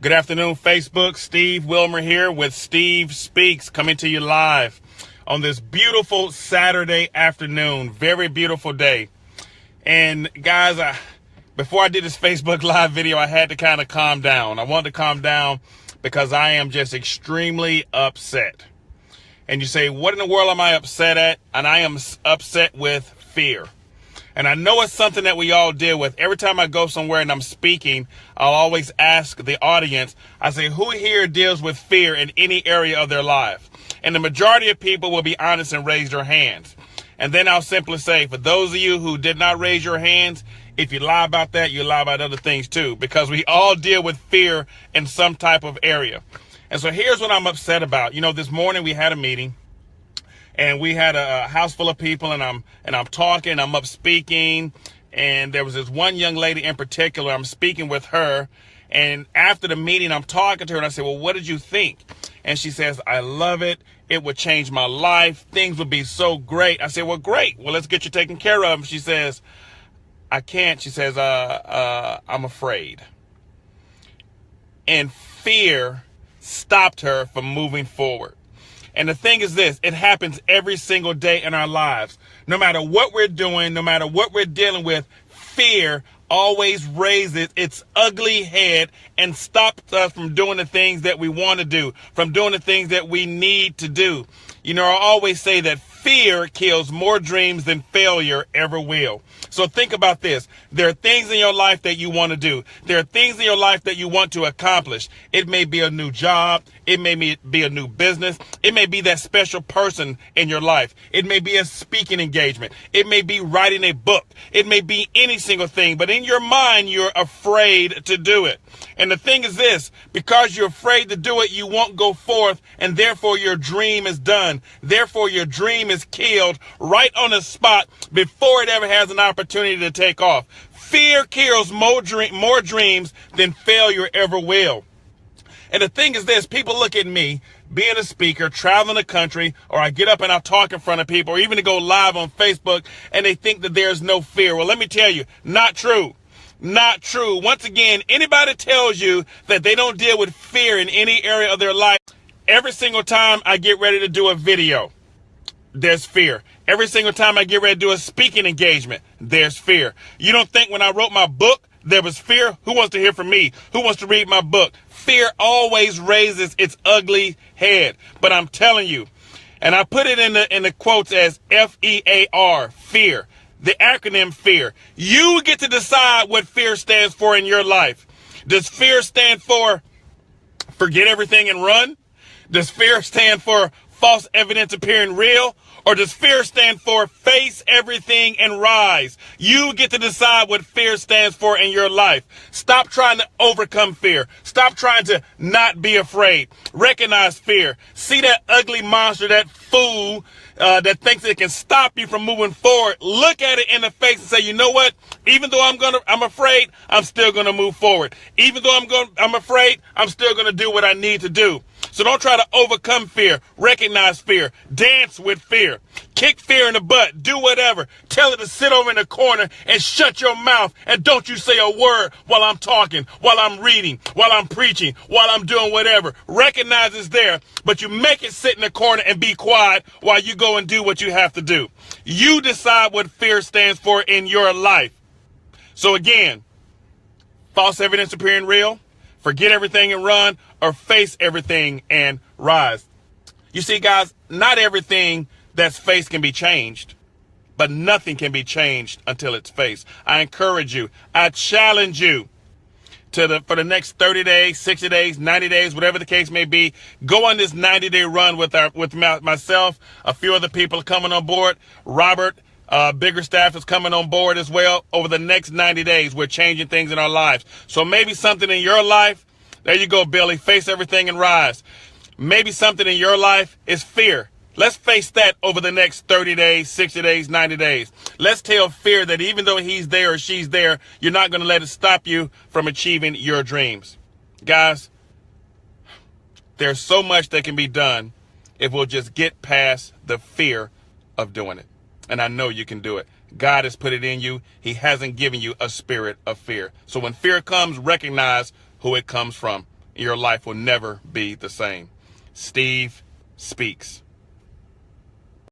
Good afternoon, Facebook. Steve Wilmer here with Steve Speaks, coming to you live on this beautiful Saturday afternoon. Very beautiful day. And guys, before I did this Facebook Live video, I had to kind of calm down. I wanted to calm down because I am just extremely upset. And you say, what in the world am I upset at? And I am upset with fear. And I know it's something that we all deal with. Every time I go somewhere and I'm speaking, I'll always ask the audience, I say, who here deals with fear in any area of their life? And the majority of people will be honest and raise their hands. And then I'll simply say, for those of you who did not raise your hands, if you lie about that, you lie about other things too, because we all deal with fear in some type of area. And so here's what I'm upset about. You know, this morning we had a meeting. And we had a house full of people, and I'm talking, I'm up speaking, and there was this one young lady in particular. I'm speaking with her, and after the meeting, I'm talking to her, and I said, well, what did you think? And she says, I love it. It would change my life. Things would be so great. I said, well, great. Well, let's get you taken care of. She says, I can't. She says, I'm afraid. And fear stopped her from moving forward. And the thing is this, it happens every single day in our lives. No matter what we're doing, no matter what we're dealing with, fear always raises its ugly head and stops us from doing the things that we want to do, from doing the things that we need to do. You know, I always say that fear kills more dreams than failure ever will. So think about this. There are things in your life that you want to do. There are things in your life that you want to accomplish. It may be a new job. It may be a new business. It may be that special person in your life. It may be a speaking engagement. It may be writing a book. It may be any single thing. But in your mind, you're afraid to do it. And the thing is this, because you're afraid to do it, you won't go forth, and therefore your dream is done. Therefore your dream is killed right on the spot before it ever has an opportunity to take off. Fear kills more dreams than failure ever will. And the thing is this, people look at me being a speaker, traveling the country, or I get up and I talk in front of people, or even to go live on Facebook, and they think that there's no fear. Well, let me tell you, not true. Not true. Once again, anybody tells you that they don't deal with fear in any area of their life, every single time I get ready to do a video, there's fear. Every single time I get ready to do a speaking engagement, there's fear. You don't think when I wrote my book, there was fear? Who wants to hear from me? Who wants to read my book? Fear always raises its ugly head. But I'm telling you, and I put it in the quotes as F.E.A.R, fear. The acronym FEAR. You get to decide what fear stands for in your life. Does fear stand for forget everything and run? Does fear stand for false evidence appearing real? Or does fear stand for face everything and rise? You get to decide what fear stands for in your life. Stop trying to overcome fear. Stop trying to not be afraid. Recognize fear. See that ugly monster, that fool that thinks it can stop you from moving forward. Look at it in the face and say, you know what? Even though I'm afraid, I'm still going to move forward. Even though I'm afraid, I'm still going to do what I need to do. So don't try to overcome fear. Recognize fear. Dance with fear. Kick fear in the butt. Do whatever. Tell it to sit over in the corner and shut your mouth. And don't you say a word while I'm talking, while I'm reading, while I'm preaching, while I'm doing whatever. Recognize it's there, but you make it sit in the corner and be quiet while you go and do what you have to do. You decide what fear stands for in your life. So again, false evidence appearing real, forget everything and run, or face everything and rise. You see, guys, not everything that's faced can be changed, but nothing can be changed until it's faced. I encourage you, I challenge you for the next 30 days, 60 days, 90 days, whatever the case may be, go on this 90-day run with myself, a few other people coming on board. Robert, bigger staff is coming on board as well. Over the next 90 days, we're changing things in our lives. So maybe something in your life, there you go, Billy, face everything and rise. Maybe something in your life is fear. Let's face that over the next 30 days, 60 days, 90 days. Let's tell fear that even though he's there or she's there, you're not going to let it stop you from achieving your dreams. Guys, there's so much that can be done if we'll just get past the fear of doing it. And I know you can do it. God has put it in you. He hasn't given you a spirit of fear. So when fear comes, recognize who it comes from. your life will never be the same. Steve speaks.